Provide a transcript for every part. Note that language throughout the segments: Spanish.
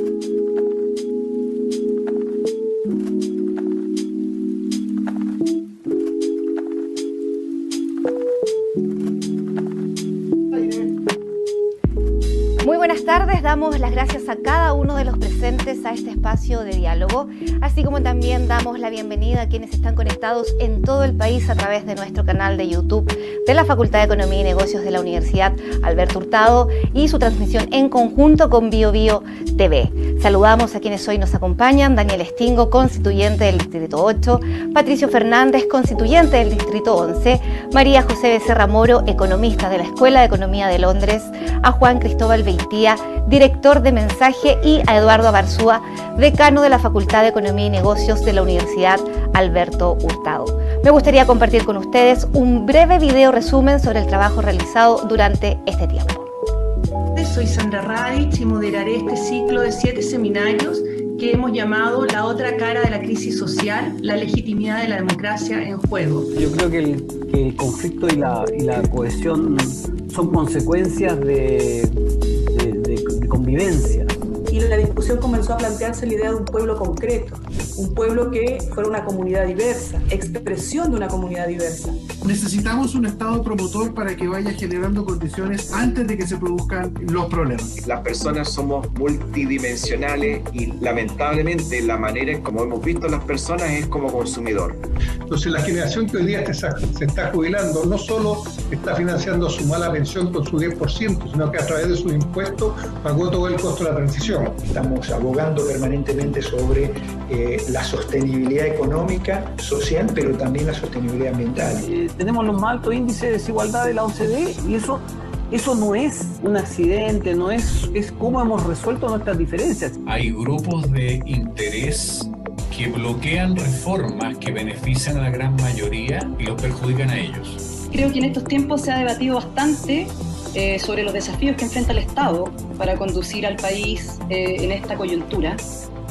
Muy buenas tardes, damos las gracias a cada uno de los presentes a este espacio de diálogo, así como también damos la bienvenida a quienes están conectados en todo el país a través de nuestro canal de YouTube de la Facultad de Economía y Negocios de la Universidad Alberto Hurtado y su transmisión en conjunto con BioBio TV. Saludamos a quienes hoy nos acompañan: Daniel Stingo, constituyente del Distrito 8, Patricio Fernández, constituyente del Distrito 11, María José Becerra Moro, economista de la Escuela de Economía de Londres, a Juan Cristóbal Beitía, director de Mensaje, y a Eduardo Abarzúa, decano de la Facultad de Economía y Negocios de la Universidad Alberto Hurtado. Me gustaría compartir con ustedes un breve video resumen sobre el trabajo realizado durante este tiempo. Soy Sandra Radich y moderaré este ciclo de 7 seminarios que hemos llamado La otra cara de la crisis social, la legitimidad de la democracia en juego. Yo creo que el conflicto y la cohesión son consecuencias de convivencia. Y la discusión comenzó a plantearse la idea de un pueblo concreto, un pueblo que fuera una comunidad diversa, expresión de una comunidad diversa. Necesitamos un Estado promotor para que vaya generando condiciones antes de que se produzcan los problemas. Las personas somos multidimensionales y lamentablemente la manera en como hemos visto a las personas es como consumidor. Entonces la generación que hoy día se está jubilando no solo está financiando su mala pensión con su 10%, sino que a través de sus impuestos pagó todo el costo de la transición. Estamos abogando permanentemente sobre la sostenibilidad económica, social, pero también la sostenibilidad ambiental. Tenemos los más altos índices de desigualdad de la OCDE y eso no es un accidente, es cómo hemos resuelto nuestras diferencias. Hay grupos de interés que bloquean reformas que benefician a la gran mayoría y los perjudican a ellos. Creo que en estos tiempos se ha debatido bastante sobre los desafíos que enfrenta el Estado para conducir al país en esta coyuntura,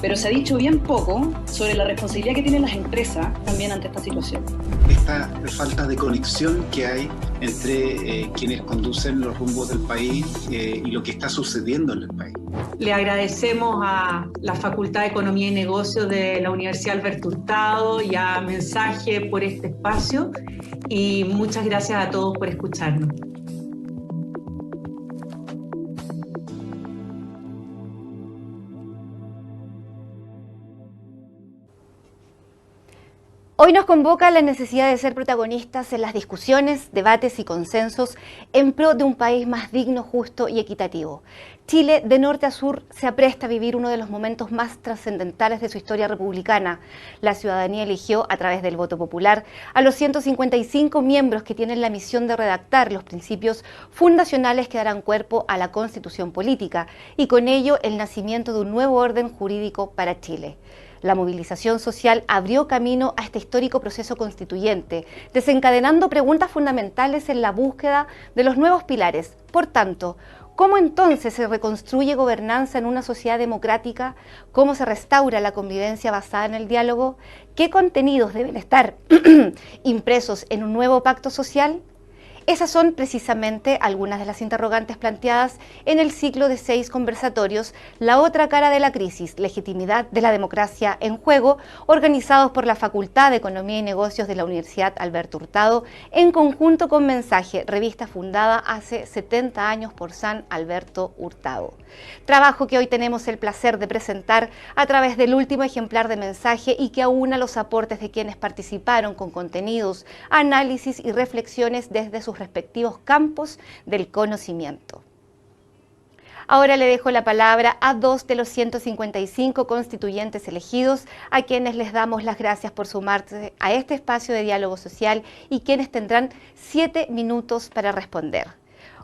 pero se ha dicho bien poco sobre la responsabilidad que tienen las empresas también ante esta situación. Esta falta de conexión que hay entre quienes conducen los rumbos del país y lo que está sucediendo en el país. Le agradecemos a la Facultad de Economía y Negocios de la Universidad Alberto Hurtado y a Mensaje por este espacio, y muchas gracias a todos por escucharnos. Hoy nos convoca la necesidad de ser protagonistas en las discusiones, debates y consensos en pro de un país más digno, justo y equitativo. Chile, de norte a sur, se apresta a vivir uno de los momentos más trascendentales de su historia republicana. La ciudadanía eligió, a través del voto popular, a los 155 miembros que tienen la misión de redactar los principios fundacionales que darán cuerpo a la Constitución política y con ello el nacimiento de un nuevo orden jurídico para Chile. La movilización social abrió camino a este histórico proceso constituyente, desencadenando preguntas fundamentales en la búsqueda de los nuevos pilares. Por tanto, ¿cómo entonces se reconstruye gobernanza en una sociedad democrática? ¿Cómo se restaura la convivencia basada en el diálogo? ¿Qué contenidos deben estar impresos en un nuevo pacto social? Esas son precisamente algunas de las interrogantes planteadas en el ciclo de 6 conversatorios La otra cara de la crisis, legitimidad de la democracia en juego, organizados por la Facultad de Economía y Negocios de la Universidad Alberto Hurtado, en conjunto con Mensaje, revista fundada hace 70 años por San Alberto Hurtado. Trabajo que hoy tenemos el placer de presentar a través del último ejemplar de Mensaje y que aúna los aportes de quienes participaron con contenidos, análisis y reflexiones desde sus respectivos campos del conocimiento. Ahora le dejo la palabra a 2 de los 155 constituyentes elegidos, a quienes les damos las gracias por sumarse a este espacio de diálogo social y quienes tendrán 7 minutos para responder.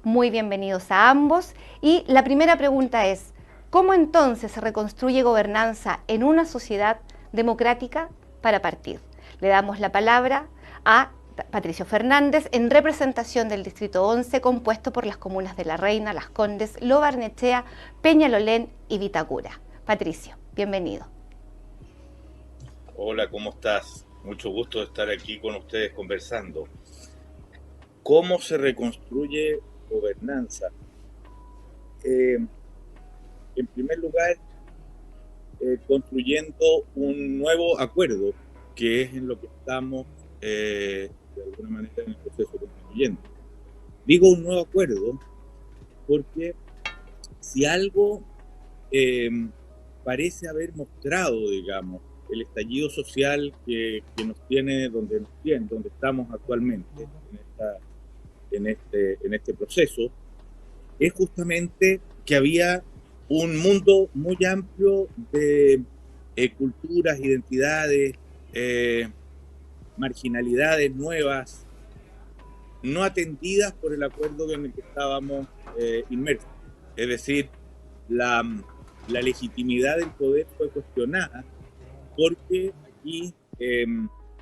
Muy bienvenidos a ambos, y la primera pregunta es: ¿cómo entonces se reconstruye gobernanza en una sociedad democrática? Para partir, le damos la palabra a Patricio Fernández, en representación del Distrito 11, compuesto por las comunas de La Reina, Las Condes, Lo Barnechea, Peñalolén y Vitacura. Patricio, bienvenido. Hola, ¿cómo estás? Mucho gusto de estar aquí con ustedes conversando. ¿Cómo se reconstruye gobernanza? En primer lugar, construyendo un nuevo acuerdo, que es en lo que estamos de alguna manera en el proceso constituyente. Digo un nuevo acuerdo porque si algo parece haber mostrado, digamos, el estallido social que nos tiene donde estamos actualmente en este proceso, es justamente que había un mundo muy amplio de culturas, identidades, marginalidades nuevas, no atendidas por el acuerdo en el que estábamos inmersos. Es decir, la legitimidad del poder fue cuestionada porque aquí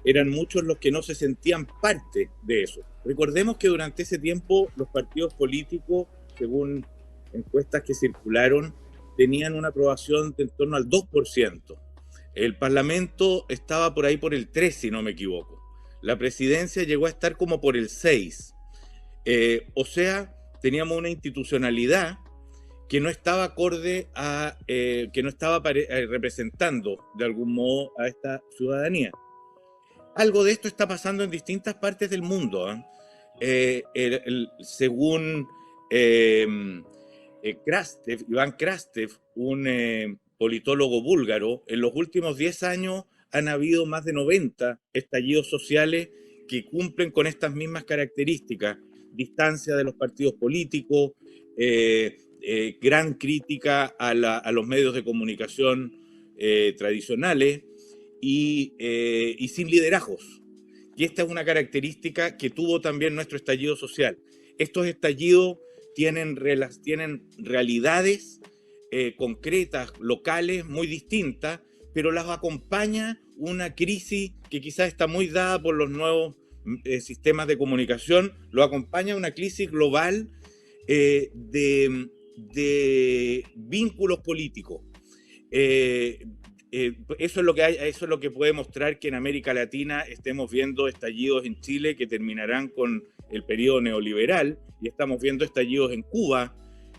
eran muchos los que no se sentían parte de eso. Recordemos que durante ese tiempo los partidos políticos, según encuestas que circularon, tenían una aprobación de en torno al 2%. El Parlamento estaba por ahí por el 3%, si no me equivoco. La presidencia llegó a estar como por el 6%. O sea, teníamos una institucionalidad que no estaba acorde a, que no estaba representando de algún modo a esta ciudadanía. Algo de esto está pasando en distintas partes del mundo. Según Iván Krastev, un politólogo búlgaro, en los últimos 10 años han habido más de 90 estallidos sociales que cumplen con estas mismas características: distancia de los partidos políticos, gran crítica a los medios de comunicación tradicionales y sin liderazgos. Y esta es una característica que tuvo también nuestro estallido social. Estos estallidos tienen realidades concretas, locales, muy distintas, pero las acompaña una crisis que quizás está muy dada por los nuevos sistemas de comunicación, lo acompaña una crisis global de vínculos políticos. Eso es lo que puede mostrar que en América Latina estemos viendo estallidos en Chile que terminarán con el periodo neoliberal, y estamos viendo estallidos en Cuba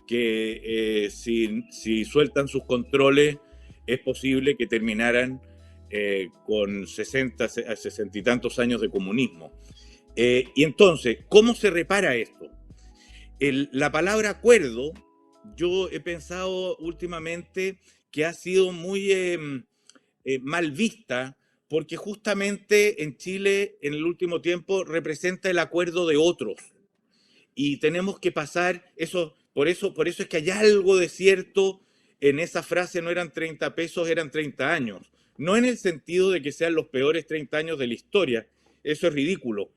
que si sueltan sus controles es posible que terminaran con 60 y tantos años de comunismo. Y entonces, ¿cómo se repara esto? La palabra acuerdo, yo he pensado últimamente que ha sido muy mal vista, porque justamente en Chile en el último tiempo representa el acuerdo de otros. Y tenemos que pasar eso, por eso es que hay algo de cierto en esa frase: no eran 30 pesos, eran 30 años. No en el sentido de que sean los peores 30 años de la historia, eso es ridículo.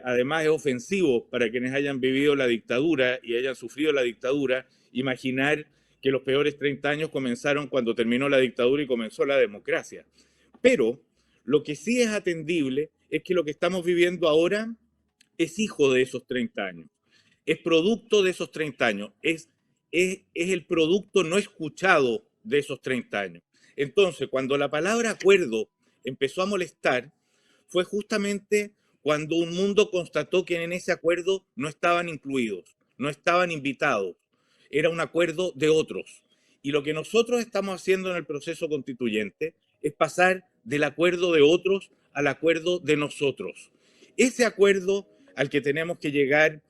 Además es ofensivo para quienes hayan vivido la dictadura y hayan sufrido la dictadura, imaginar que los peores 30 años comenzaron cuando terminó la dictadura y comenzó la democracia. Pero lo que sí es atendible es que lo que estamos viviendo ahora es hijo de esos 30 años, es producto de esos 30 años, es el producto no escuchado de esos 30 años. Entonces, cuando la palabra acuerdo empezó a molestar, fue justamente cuando un mundo constató que en ese acuerdo no estaban incluidos, no estaban invitados. Era un acuerdo de otros. Y lo que nosotros estamos haciendo en el proceso constituyente es pasar del acuerdo de otros al acuerdo de nosotros. Ese acuerdo al que tenemos que llegar,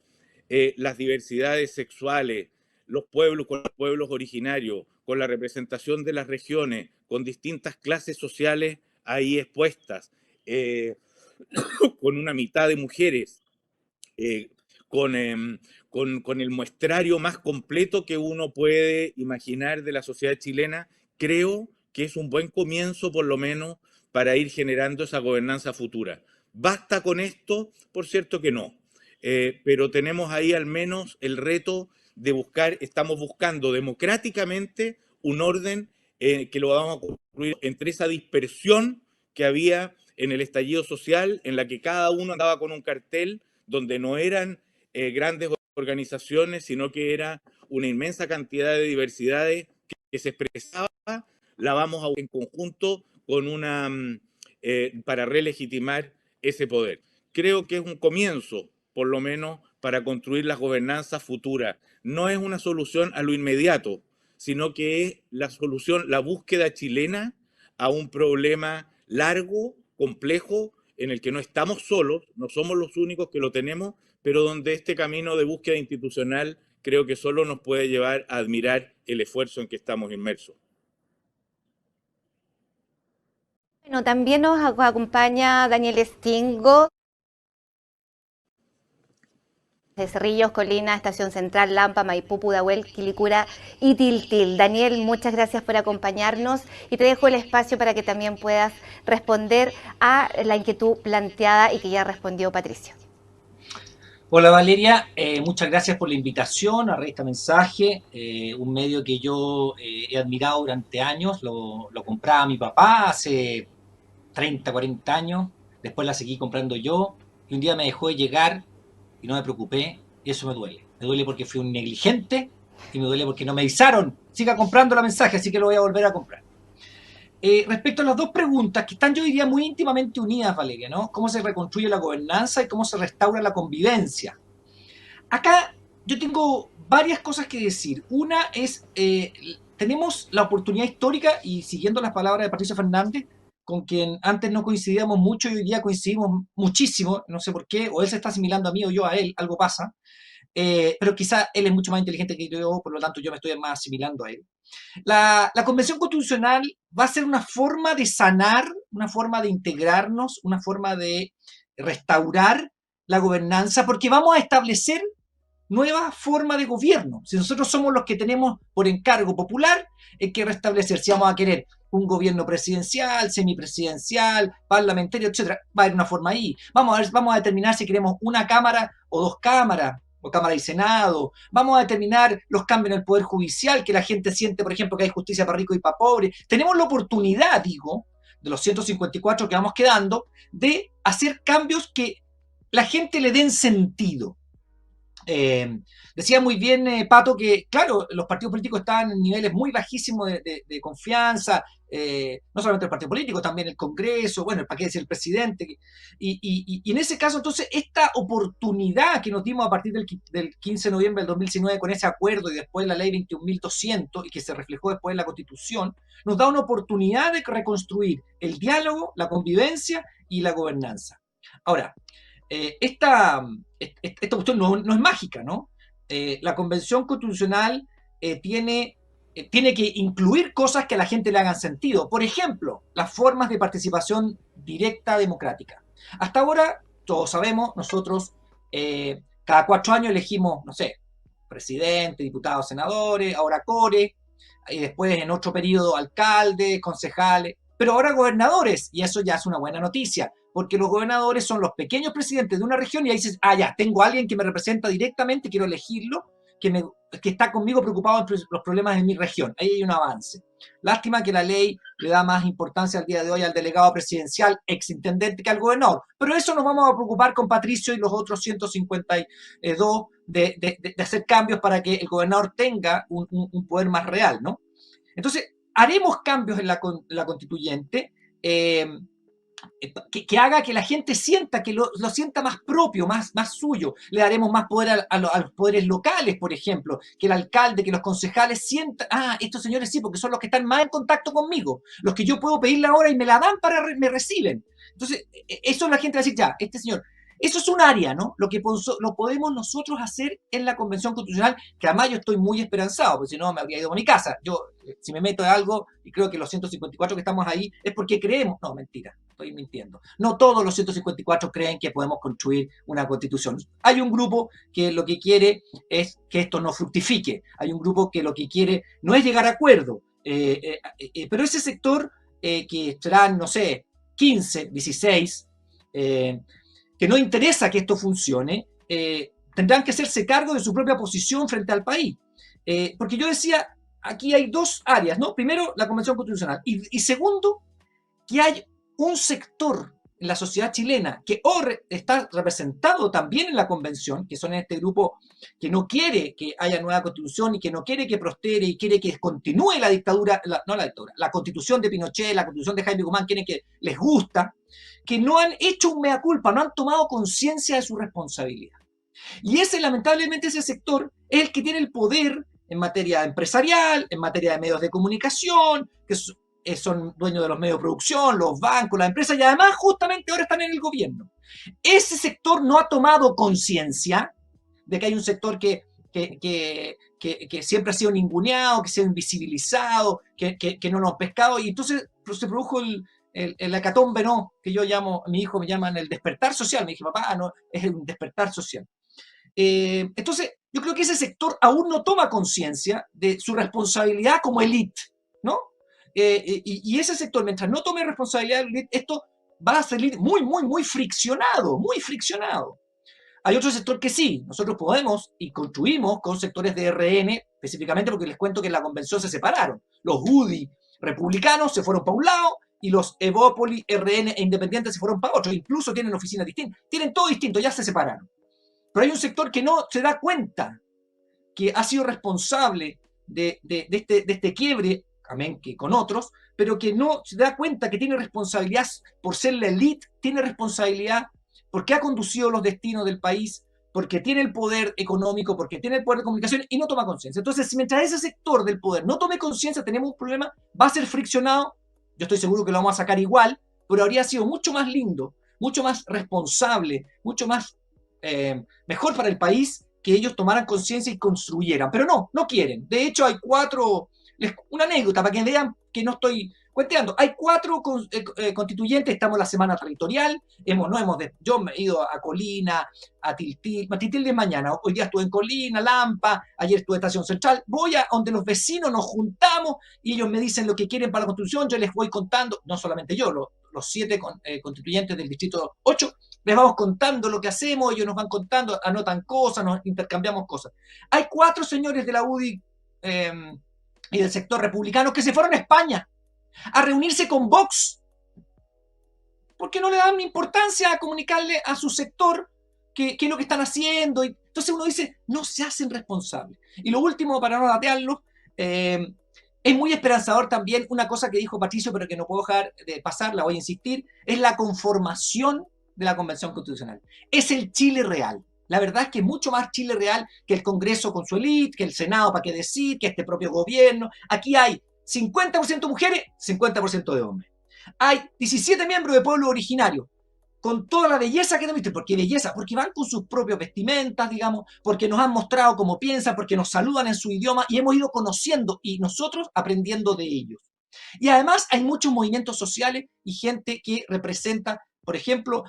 las diversidades sexuales, los pueblos con los pueblos originarios, con la representación de las regiones, con distintas clases sociales ahí expuestas, con una mitad de mujeres, con el muestrario más completo que uno puede imaginar de la sociedad chilena, creo que es un buen comienzo, por lo menos, para ir generando esa gobernanza futura. ¿Basta con esto? Por cierto que no. Pero tenemos ahí al menos el reto de estamos buscando democráticamente un orden que lo vamos a construir entre esa dispersión que había en el estallido social, en la que cada uno andaba con un cartel, donde no eran grandes organizaciones, sino que era una inmensa cantidad de diversidades que se expresaba, la vamos a en conjunto con para relegitimar ese poder. Creo que es un comienzo, por lo menos, para construir las gobernanzas futuras. No es una solución a lo inmediato, sino que es la solución, la búsqueda chilena a un problema largo, complejo, en el que no estamos solos, no somos los únicos que lo tenemos, pero donde este camino de búsqueda institucional creo que solo nos puede llevar a admirar el esfuerzo en que estamos inmersos. Bueno, también nos acompaña Daniel Stingo, de Cerrillos, Colina, Estación Central, Lampa, Maipú, Pudahuel, Quilicura y Tiltil. Daniel, muchas gracias por acompañarnos y te dejo el espacio para que también puedas responder a la inquietud planteada y que ya respondió Patricio. Hola Valeria, muchas gracias por la invitación a Revista Mensaje, un medio que yo he admirado durante años, lo compraba mi papá hace 30, 40 años, después la seguí comprando yo y un día me dejó de llegar y no me preocupé y eso me duele porque fui un negligente y me duele porque no me avisaron, siga comprando la Mensaje, así que lo voy a volver a comprar. Respecto a las dos preguntas que están, yo diría, muy íntimamente unidas, Valeria, ¿no? ¿Cómo se reconstruye la gobernanza y cómo se restaura la convivencia? Acá yo tengo varias cosas que decir. Una es, tenemos la oportunidad histórica, y siguiendo las palabras de Patricio Fernández, con quien antes no coincidíamos mucho y hoy día coincidimos muchísimo, no sé por qué, o él se está asimilando a mí o yo a él, algo pasa, pero quizá él es mucho más inteligente que yo, por lo tanto yo me estoy más asimilando a él. La Convención Constitucional va a ser una forma de sanar, una forma de integrarnos, una forma de restaurar la gobernanza, porque vamos a establecer nueva forma de gobierno. Si nosotros somos los que tenemos por encargo popular, hay que restablecer. Si vamos a querer un gobierno presidencial, semipresidencial, parlamentario, etcétera, va a haber una forma ahí. Vamos a determinar si queremos una cámara o dos cámaras, o Cámara y Senado. Vamos a determinar los cambios en el Poder Judicial, que la gente siente, por ejemplo, que hay justicia para ricos y para pobres. Tenemos la oportunidad, digo, de los 154 que vamos quedando, de hacer cambios que la gente le den sentido. Decía muy bien Pato que, claro, los partidos políticos estaban en niveles muy bajísimos de confianza, no solamente el partido político, también el Congreso, bueno, ¿para qué decir el presidente? Y en ese caso, entonces, esta oportunidad que nos dimos a partir del 15 de noviembre del 2019 con ese acuerdo y después la ley 21.200 y que se reflejó después en la Constitución, nos da una oportunidad de reconstruir el diálogo, la convivencia y la gobernanza. Ahora, esta cuestión no es mágica, ¿no? La Convención Constitucional tiene que incluir cosas que a la gente le hagan sentido. Por ejemplo, las formas de participación directa democrática. Hasta ahora, todos sabemos, nosotros cada 4 años elegimos, no sé, presidente, diputados, senadores, ahora core, y después en otro periodo alcaldes, concejales, pero ahora gobernadores, y eso ya es una buena noticia, porque los gobernadores son los pequeños presidentes de una región y ahí dices, ya, tengo a alguien que me representa directamente, quiero elegirlo, que está conmigo preocupado en los problemas de mi región. Ahí hay un avance. Lástima que la ley le da más importancia al día de hoy al delegado presidencial, exintendente, que al gobernador. Pero eso nos vamos a preocupar con Patricio y los otros 152 de hacer cambios para que el gobernador tenga un poder más real, ¿no? Entonces, haremos cambios en la constituyente, que haga que la gente sienta, que lo sienta más propio, más suyo. Le daremos más poder a los poderes locales, por ejemplo, que el alcalde, que los concejales sientan, estos señores sí, porque son los que están más en contacto conmigo, los que yo puedo pedirle ahora y me la dan me reciben. Entonces, eso la gente va a decir, ya, este señor. Eso es un área, ¿no? Lo podemos nosotros hacer en la Convención Constitucional, que además yo estoy muy esperanzado, porque si no me habría ido a mi casa. Yo, si me meto en algo, y creo que los 154 que estamos ahí, es porque creemos. No, mentira, estoy mintiendo. No todos los 154 creen que podemos construir una Constitución. Hay un grupo que lo que quiere es que esto no fructifique. Hay un grupo que lo que quiere no es llegar a acuerdo. Pero ese sector, que serán, no sé, 15, 16, que no interesa que esto funcione, tendrán que hacerse cargo de su propia posición frente al país. Porque yo decía, aquí hay dos áreas, ¿no? Primero, la Convención Constitucional. Y segundo, que hay un sector en la sociedad chilena que está representado también en la Convención, que son en este grupo que no quiere que haya nueva Constitución y que no quiere que prospere y quiere que continúe la dictadura, la Constitución de Pinochet, la Constitución de Jaime Guzmán, quiere que les gusta, que no han hecho un mea culpa, no han tomado conciencia de su responsabilidad. Y lamentablemente, ese sector es el que tiene el poder en materia empresarial, en materia de medios de comunicación, que son dueños de los medios de producción, los bancos, las empresas, y además justamente ahora están en el gobierno. Ese sector no ha tomado conciencia de que hay un sector que siempre ha sido ninguneado, que se ha invisibilizado, que no lo han pescado, y entonces se produjo el hecatombe, ¿no? Que yo llamo, mi hijo me llaman el despertar social. Me dije, papá, no, es un despertar social. Entonces, yo creo que ese sector aún no toma conciencia de su responsabilidad como élite, ¿no? Y ese sector, mientras no tome responsabilidad de élite, esto va a salir muy friccionado, muy friccionado. Hay otro sector que sí, nosotros podemos y construimos con sectores de RN, específicamente porque les cuento que en la convención se separaron. Los UDI republicanos se fueron para un lado y los Evópoli, RN e independientes se fueron para otro. Incluso tienen oficinas distintas, tienen todo distinto, ya se separaron. Pero hay un sector que no se da cuenta que ha sido responsable de este quiebre, amén, que con otros, pero que no se da cuenta que tiene responsabilidad por ser la élite, tiene responsabilidad porque ha conducido los destinos del país, porque tiene el poder económico, porque tiene el poder de comunicación y no toma conciencia. Entonces, si mientras ese sector del poder no tome conciencia, tenemos un problema, va a ser friccionado. Yo estoy seguro que lo vamos a sacar igual, pero habría sido mucho más lindo, mucho más responsable, mucho más mejor para el país que ellos tomaran conciencia y construyeran. Pero no quieren. De hecho, hay una anécdota para que vean que no estoy cuenteando. Hay 4 constituyentes, estamos en la semana territorial, yo me he ido a Colina, a Tiltil de mañana, hoy día estuve en Colina, Lampa, ayer estuve en Estación Central, voy a donde los vecinos nos juntamos y ellos me dicen lo que quieren para la Constitución, yo les voy contando, no solamente yo, los 7 constituyentes del Distrito 8, les vamos contando lo que hacemos, ellos nos van contando, anotan cosas, nos intercambiamos cosas. Hay 4 señores de la UDI y del sector republicano que se fueron a España a reunirse con Vox, porque no le dan importancia a comunicarle a su sector qué es lo que están haciendo. Y entonces uno dice, no se hacen responsables. Y lo último, para no datearlo, es muy esperanzador también una cosa que dijo Patricio, pero que no puedo dejar de pasar, la voy a insistir, es la conformación de la Convención Constitucional. Es el Chile real. La verdad es que es mucho más Chile real que el Congreso con su élite, que el Senado para qué decir, que este propio gobierno. Aquí hay 50% mujeres, 50% de hombres. Hay 17 miembros de pueblo originario, con toda la belleza que tenemos. ¿Por qué belleza? Porque van con sus propias vestimentas, digamos, porque nos han mostrado cómo piensan, porque nos saludan en su idioma y hemos ido conociendo y nosotros aprendiendo de ellos. Y además hay muchos movimientos sociales y gente que representa, por ejemplo,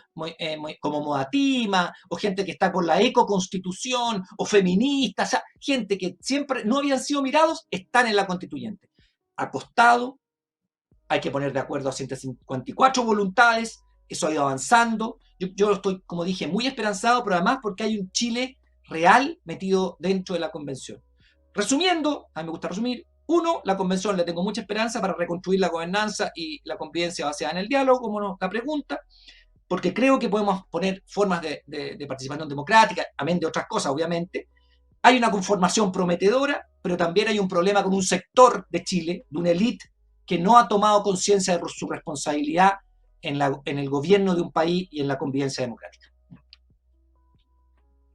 como Modatima, o gente que está con la ecoconstitución, o feministas, o sea, gente que siempre no habían sido mirados, están en la constituyente. Acostado, hay que poner de acuerdo a 154 voluntades, eso ha ido avanzando. Yo estoy, como dije, muy esperanzado, pero además porque hay un Chile real metido dentro de la convención. Resumiendo, a mí me gusta resumir, 1, la convención le tengo mucha esperanza para reconstruir la gobernanza y la convivencia basada en el diálogo, como nos la pregunta, porque creo que podemos poner formas de participación democrática, amén de otras cosas, obviamente. Hay una conformación prometedora, pero también hay un problema con un sector de Chile, de una élite, que no ha tomado conciencia de su responsabilidad en el gobierno de un país y en la convivencia democrática.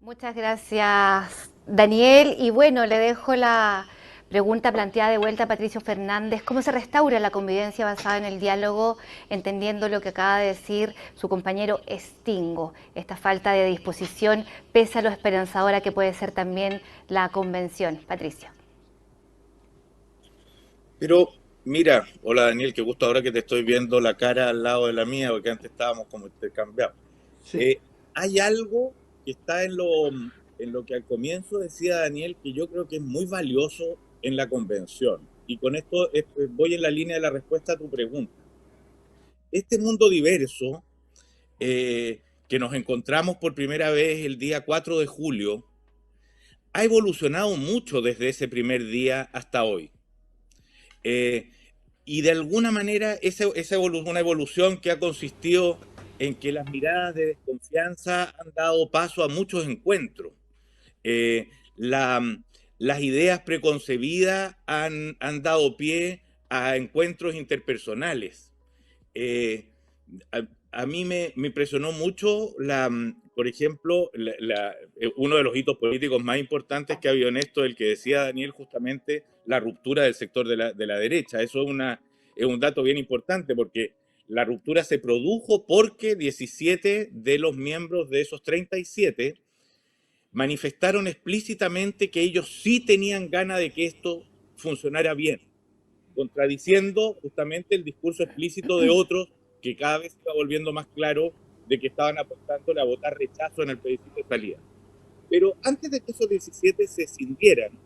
Muchas gracias, Daniel. Y bueno, le dejo la pregunta planteada de vuelta a Patricio Fernández. ¿Cómo se restaura la convivencia basada en el diálogo, entendiendo lo que acaba de decir su compañero Stingo? Esta falta de disposición, pese a lo esperanzadora que puede ser también la convención. Patricio. Pero mira, hola Daniel, qué gusto ahora que te estoy viendo la cara al lado de la mía, porque antes estábamos como intercambiados. Sí. Hay algo que está en lo que al comienzo decía Daniel, que yo creo que es muy valioso en la convención. Y con esto voy en la línea de la respuesta a tu pregunta. Este mundo diverso que nos encontramos por primera vez el día 4 de julio ha evolucionado mucho desde ese primer día hasta hoy. Y de alguna manera una evolución que ha consistido en que las miradas de desconfianza han dado paso a muchos encuentros. Las ideas preconcebidas han dado pie a encuentros interpersonales. a mí me impresionó mucho, por ejemplo, uno de los hitos políticos más importantes que ha habido en esto, el que decía Daniel, justamente la ruptura del sector de la derecha. Eso es un dato bien importante, porque la ruptura se produjo porque 17 de los miembros de esos 37 manifestaron explícitamente que ellos sí tenían ganas de que esto funcionara bien, contradiciendo justamente el discurso explícito de otros que cada vez se iba volviendo más claro de que estaban apostándole a votar rechazo en el plebiscito de salida. Pero antes de que esos 17 se cindieran,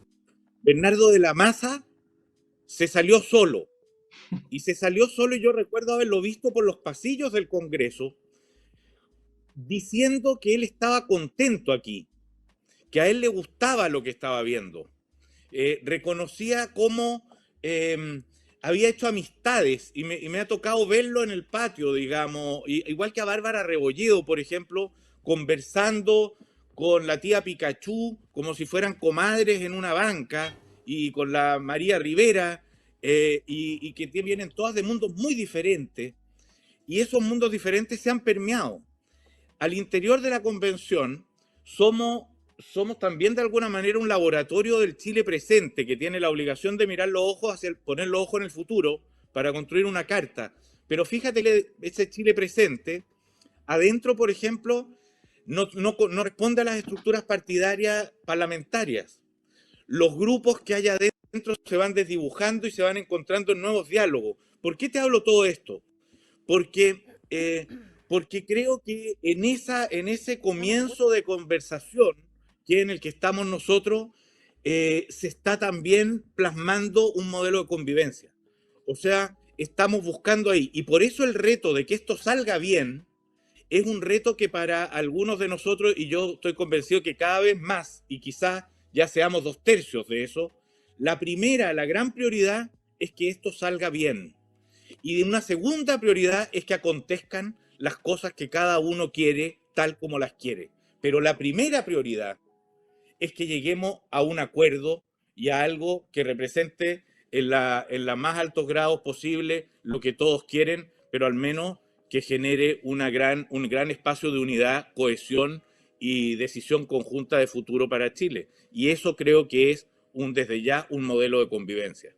Bernardo de la Maza se salió solo. Y se salió solo, y yo recuerdo haberlo visto por los pasillos del Congreso, diciendo que él estaba contento aquí, que a él le gustaba lo que estaba viendo. Reconocía cómo había hecho amistades, y me ha tocado verlo en el patio, digamos, igual que a Bárbara Rebolledo, por ejemplo, conversando con la tía Pikachu, como si fueran comadres en una banca, y con la María Rivera, y que vienen todas de mundos muy diferentes, y esos mundos diferentes se han permeado. Al interior de la convención somos también de alguna manera un laboratorio del Chile presente, que tiene la obligación de mirar los ojos poner los ojos en el futuro para construir una carta. Pero fíjate que ese Chile presente, adentro, por ejemplo, no responde a las estructuras partidarias parlamentarias. Los grupos que hay adentro se van desdibujando y se van encontrando en nuevos diálogos. ¿Por qué te hablo todo esto? Porque creo que en ese comienzo de conversación, que en el que estamos nosotros, se está también plasmando un modelo de convivencia. O sea, estamos buscando ahí. Y por eso el reto de que esto salga bien es un reto que para algunos de nosotros, y yo estoy convencido que cada vez más, y quizás ya seamos 2/3 de eso, la gran prioridad es que esto salga bien. Y una segunda prioridad es que acontezcan las cosas que cada uno quiere, tal como las quiere. Pero la primera prioridad es que lleguemos a un acuerdo y a algo que represente en los más altos grados posible lo que todos quieren, pero al menos que genere un gran espacio de unidad, cohesión y decisión conjunta de futuro para Chile. Y eso creo que es desde ya un modelo de convivencia.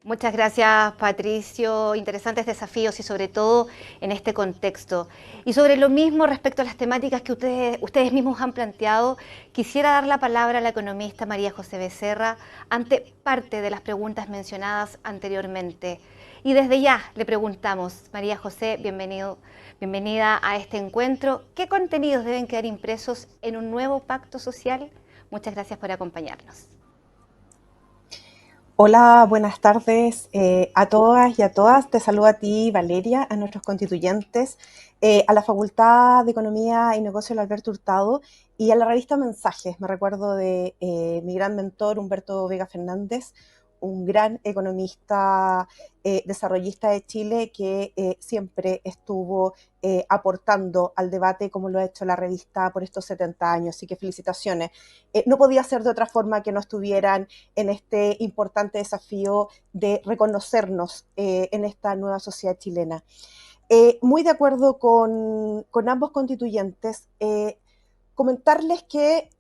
Muchas gracias, Patricio. Interesantes desafíos y sobre todo en este contexto. Y sobre lo mismo, respecto a las temáticas que ustedes mismos han planteado, quisiera dar la palabra a la economista María José Becerra ante parte de las preguntas mencionadas anteriormente. Y desde ya le preguntamos, María José, bienvenida a este encuentro. ¿Qué contenidos deben quedar impresos en un nuevo pacto social? Muchas gracias por acompañarnos. Hola, buenas tardes a todas y a todas. Te saludo a ti, Valeria, a nuestros constituyentes, a la Facultad de Economía y Negocio de Alberto Hurtado y a la revista Mensajes. Me recuerdo de mi gran mentor, Humberto Vega Fernández, un gran economista desarrollista de Chile que siempre estuvo aportando al debate como lo ha hecho la revista por estos 70 años. Así que felicitaciones. No podía ser de otra forma que no estuvieran en este importante desafío de reconocernos en esta nueva sociedad chilena. Muy de acuerdo con ambos constituyentes. Comentarles que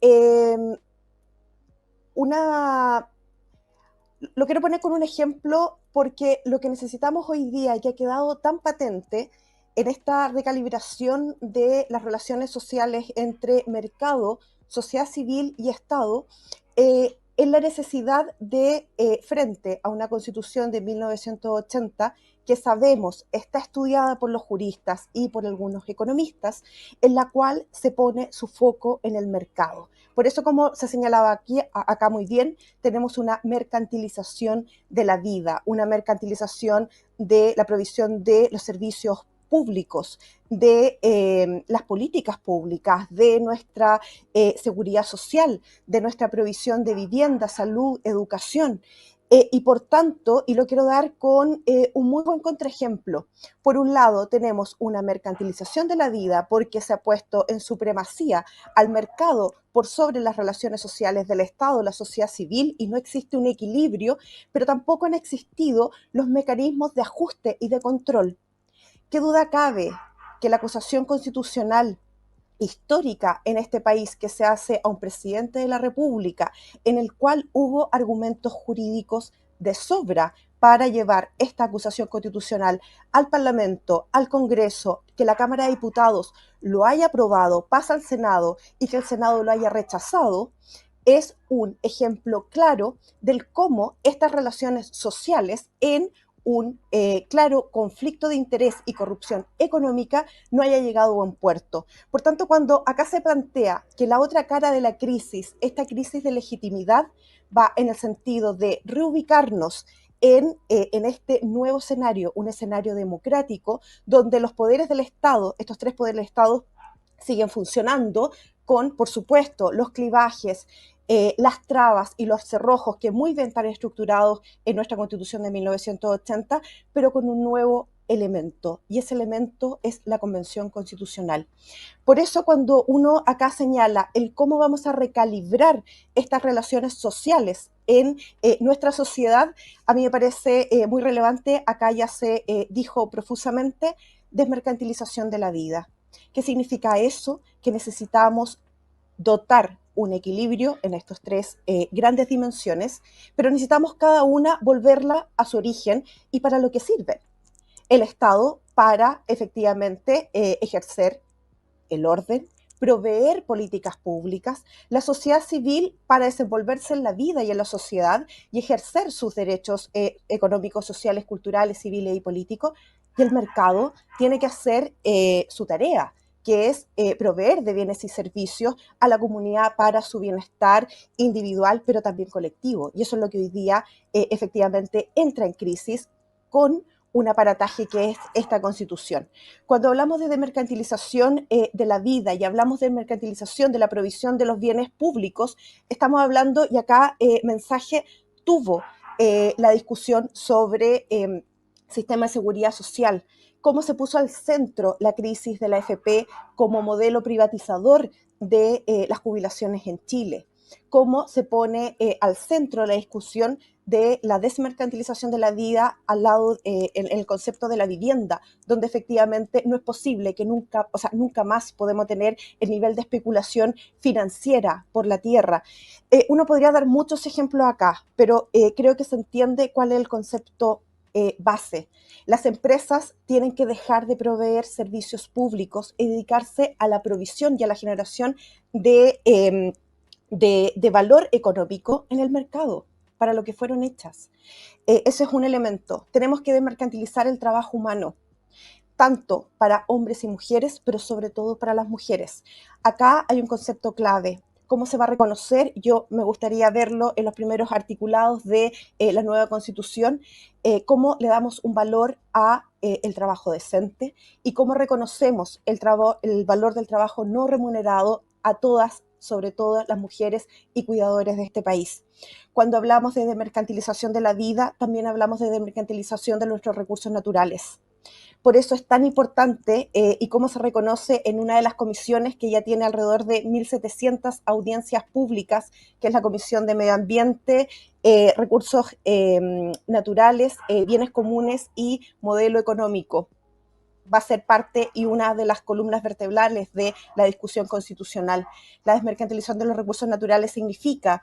lo quiero poner con un ejemplo porque lo que necesitamos hoy día y que ha quedado tan patente en esta recalibración de las relaciones sociales entre mercado, sociedad civil y Estado, es la necesidad de, frente a una constitución de 1980, que sabemos está estudiada por los juristas y por algunos economistas, en la cual se pone su foco en el mercado. Por eso, como se señalaba acá muy bien, tenemos una mercantilización de la vida, una mercantilización de la provisión de los servicios públicos, de las políticas públicas, de nuestra seguridad social, de nuestra provisión de vivienda, salud, educación. Y por tanto, y lo quiero dar con un muy buen contraejemplo, por un lado tenemos una mercantilización de la vida porque se ha puesto en supremacía al mercado por sobre las relaciones sociales del Estado, la sociedad civil, y no existe un equilibrio, pero tampoco han existido los mecanismos de ajuste y de control. ¿Qué duda cabe que la acusación constitucional histórica en este país que se hace a un presidente de la República, en el cual hubo argumentos jurídicos de sobra para llevar esta acusación constitucional al Parlamento, al Congreso, que la Cámara de Diputados lo haya aprobado, pasa al Senado y que el Senado lo haya rechazado, es un ejemplo claro del cómo estas relaciones sociales en un claro conflicto de interés y corrupción económica no haya llegado a buen puerto. Por tanto, cuando acá se plantea que la otra cara de la crisis, esta crisis de legitimidad, va en el sentido de reubicarnos en este nuevo escenario, un escenario democrático, donde los poderes del Estado, estos tres poderes del Estado, siguen funcionando con, por supuesto, los clivajes, las trabas y los cerrojos que muy bien están estructurados en nuestra Constitución de 1980, pero con un nuevo elemento, y ese elemento es la Convención Constitucional. Por eso, cuando uno acá señala el cómo vamos a recalibrar estas relaciones sociales en nuestra sociedad, a mí me parece muy relevante, acá ya se dijo profusamente, desmercantilización de la vida. ¿Qué significa eso? Que necesitamos dotar un equilibrio en estas tres grandes dimensiones, pero necesitamos cada una volverla a su origen y para lo que sirve. El Estado para efectivamente ejercer el orden, proveer políticas públicas, la sociedad civil para desenvolverse en la vida y en la sociedad y ejercer sus derechos económicos, sociales, culturales, civiles y políticos, y el mercado tiene que hacer su tarea, que es proveer de bienes y servicios a la comunidad para su bienestar individual, pero también colectivo. Y eso es lo que hoy día efectivamente entra en crisis con un aparataje que es esta Constitución. Cuando hablamos de desmercantilización de la vida y hablamos de mercantilización de la provisión de los bienes públicos, estamos hablando, y acá mensaje tuvo la discusión sobre sistema de seguridad social, cómo se puso al centro la crisis de la AFP como modelo privatizador de las jubilaciones en Chile, cómo se pone al centro la discusión de la desmercantilización de la vida al lado en el concepto de la vivienda, donde efectivamente no es posible que nunca más podemos tener el nivel de especulación financiera por la tierra. Uno podría dar muchos ejemplos acá, pero creo que se entiende cuál es el concepto base. Las empresas tienen que dejar de proveer servicios públicos y dedicarse a la provisión y a la generación de valor económico en el mercado, para lo que fueron hechas. Ese es un elemento. Tenemos que desmercantilizar el trabajo humano, tanto para hombres y mujeres, pero sobre todo para las mujeres. Acá hay un concepto clave. ¿Cómo se va a reconocer? Yo me gustaría verlo en los primeros articulados de la nueva Constitución, cómo le damos un valor a el trabajo decente y cómo reconocemos el valor del trabajo no remunerado a todas, sobre todo las mujeres y cuidadores de este país. Cuando hablamos de desmercantilización de la vida, también hablamos de desmercantilización de nuestros recursos naturales. Por eso es tan importante y cómo se reconoce en una de las comisiones que ya tiene alrededor de 1.700 audiencias públicas, que es la Comisión de Medio Ambiente, Recursos Naturales, Bienes Comunes y Modelo Económico. Va a ser parte y una de las columnas vertebrales de la discusión constitucional. La desmercantilización de los recursos naturales significa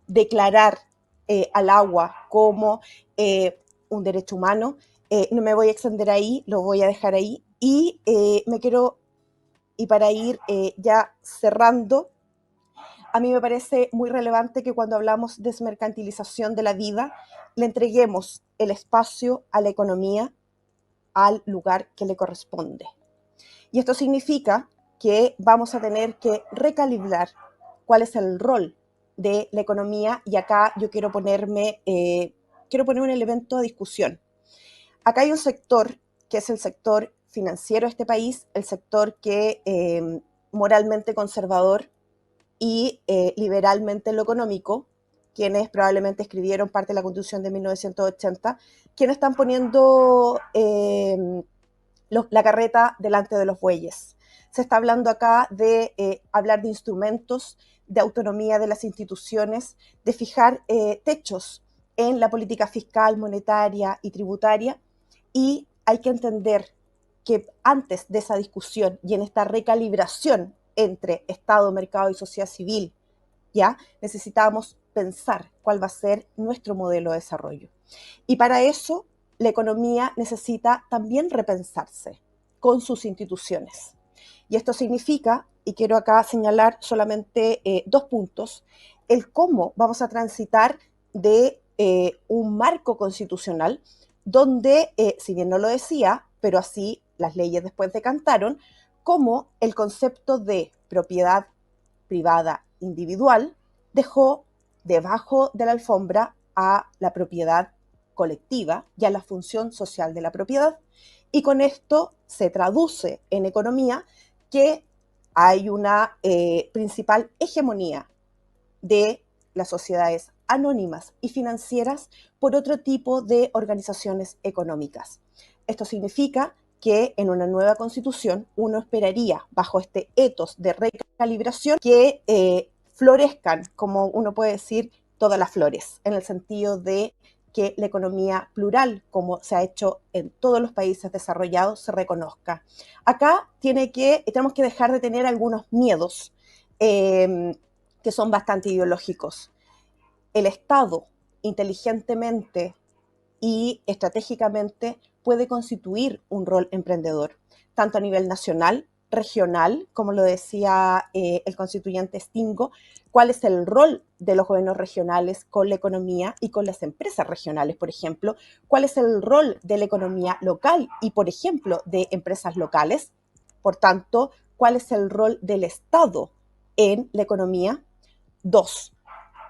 declarar al agua como un derecho humano. No me voy a extender ahí, lo voy a dejar ahí. Y para ir ya cerrando, a mí me parece muy relevante que cuando hablamos de desmercantilización de la vida, le entreguemos el espacio a la economía, al lugar que le corresponde. Y esto significa que vamos a tener que recalibrar cuál es el rol de la economía, y acá yo quiero poner un elemento de discusión. Acá hay un sector que es el sector financiero de este país, el sector que moralmente conservador y liberalmente en lo económico, quienes probablemente escribieron parte de la Constitución de 1980, quienes están poniendo la carreta delante de los bueyes. Se está hablando acá de hablar de instrumentos, de autonomía de las instituciones, de fijar techos en la política fiscal, monetaria y tributaria, y hay que entender que antes de esa discusión y en esta recalibración entre Estado, mercado y sociedad civil, ya necesitamos pensar cuál va a ser nuestro modelo de desarrollo. Y para eso la economía necesita también repensarse con sus instituciones. Y esto significa, y quiero acá señalar solamente 2 puntos, el cómo vamos a transitar de un marco constitucional donde, si bien no lo decía, pero así las leyes después decantaron, cómo el concepto de propiedad privada individual dejó debajo de la alfombra a la propiedad colectiva y a la función social de la propiedad. Y con esto se traduce en economía que hay una principal hegemonía de las sociedades anónimas y financieras por otro tipo de organizaciones económicas. Esto significa que en una nueva constitución uno esperaría, bajo este ethos de recalibración, que florezcan, como uno puede decir, todas las flores, en el sentido de que la economía plural, como se ha hecho en todos los países desarrollados, se reconozca. Acá tenemos que dejar de tener algunos miedos que son bastante ideológicos. El Estado, inteligentemente y estratégicamente, puede constituir un rol emprendedor, tanto a nivel nacional, regional, como lo decía el constituyente Stingo, cuál es el rol de los gobiernos regionales con la economía y con las empresas regionales, por ejemplo, cuál es el rol de la economía local y, por ejemplo, de empresas locales, por tanto, cuál es el rol del Estado en la economía. 2,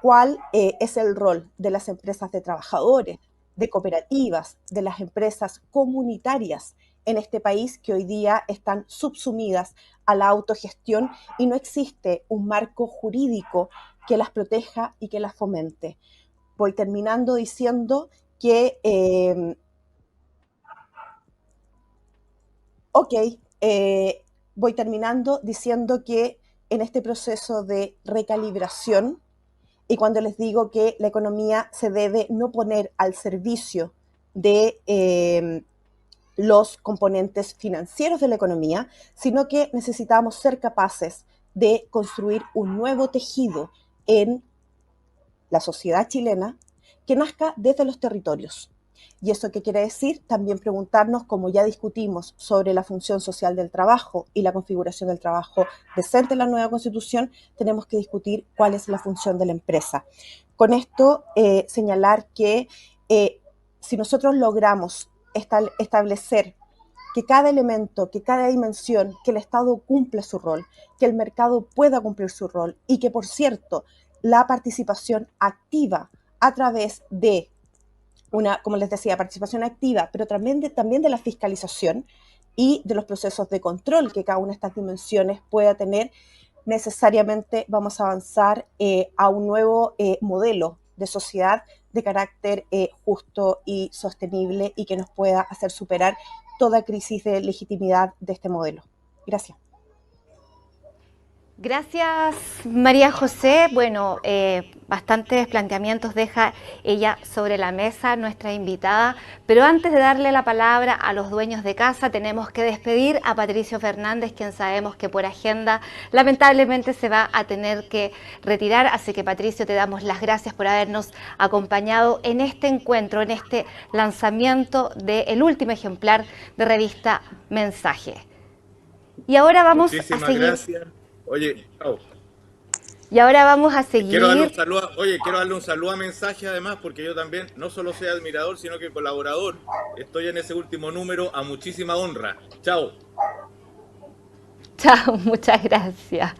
cuál es el rol de las empresas de trabajadores, de cooperativas, de las empresas comunitarias en este país que hoy día están subsumidas a la autogestión y no existe un marco jurídico que las proteja y que las fomente. Voy terminando diciendo que en este proceso de recalibración, y cuando les digo que la economía se debe no poner al servicio de los componentes financieros de la economía, sino que necesitamos ser capaces de construir un nuevo tejido en la sociedad chilena que nazca desde los territorios. ¿Y eso qué quiere decir? También preguntarnos, como ya discutimos sobre la función social del trabajo y la configuración del trabajo decente en la nueva Constitución, tenemos que discutir cuál es la función de la empresa. Con esto, señalar que si nosotros logramos establecer que cada elemento, que cada dimensión, que el Estado cumpla su rol, que el mercado pueda cumplir su rol y que, por cierto, la participación activa a través de como les decía, participación activa, pero también de la fiscalización y de los procesos de control que cada una de estas dimensiones pueda tener, necesariamente vamos a avanzar a un nuevo modelo de sociedad de carácter justo y sostenible y que nos pueda hacer superar toda crisis de legitimidad de este modelo. Gracias. Gracias, María José. Bueno, bastantes planteamientos deja ella sobre la mesa, nuestra invitada, pero antes de darle la palabra a los dueños de casa, tenemos que despedir a Patricio Fernández, quien sabemos que por agenda lamentablemente se va a tener que retirar, así que Patricio, te damos las gracias por habernos acompañado en este encuentro, en este lanzamiento del último ejemplar de revista Mensaje. Y ahora vamos a seguir. Gracias. Oye, chao. Y ahora vamos a seguir. Quiero darle un saludo a Mensaje, además, porque yo también no solo soy admirador, sino que colaborador. Estoy en ese último número a muchísima honra. Chao. Chao, muchas gracias.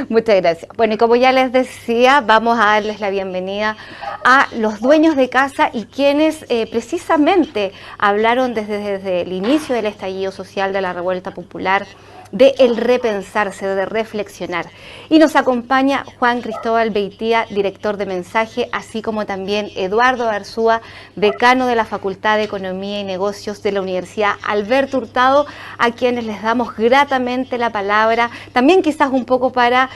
Muchas gracias. Bueno, y como ya les decía, vamos a darles la bienvenida a los dueños de casa y quienes precisamente hablaron desde el inicio del estallido social, de la revuelta popular, de el repensarse, de reflexionar. Y nos acompaña Juan Cristóbal Beitía, director de Mensaje, así como también Eduardo Arzúa, decano de la Facultad de Economía y Negocios de la Universidad Alberto Hurtado, a quienes les damos gratamente la palabra, también quizás un poco para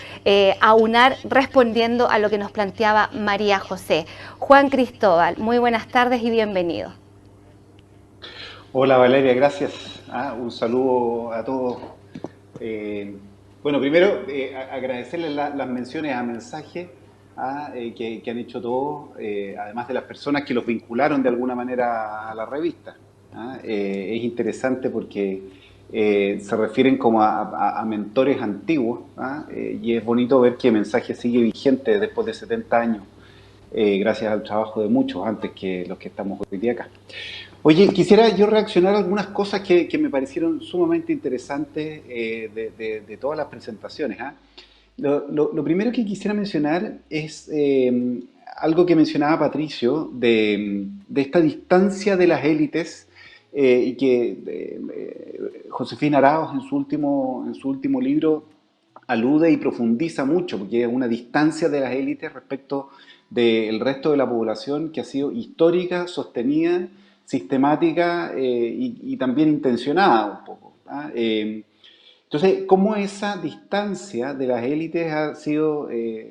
aunar, respondiendo a lo que nos planteaba María José. Juan Cristóbal, muy buenas tardes y bienvenido. Hola Valeria, gracias. Un saludo a todos. Bueno, primero agradecerles las menciones a mensaje que han hecho todos, además de las personas que los vincularon de alguna manera a la revista. Es interesante porque se refieren como a mentores antiguos, y es bonito ver que mensaje sigue vigente después de 70 años, gracias al trabajo de muchos antes que los que estamos hoy día acá. Oye, quisiera yo reaccionar a algunas cosas que me parecieron sumamente interesantes de todas las presentaciones. Lo primero que quisiera mencionar es algo que mencionaba Patricio, de esta distancia de las élites, y que Josefina Arauz en su último libro alude y profundiza mucho, porque es una distancia de las élites respecto del resto de la población que ha sido histórica, sostenida, sistemática y también intencionada un poco. Entonces, cómo esa distancia de las élites ha sido,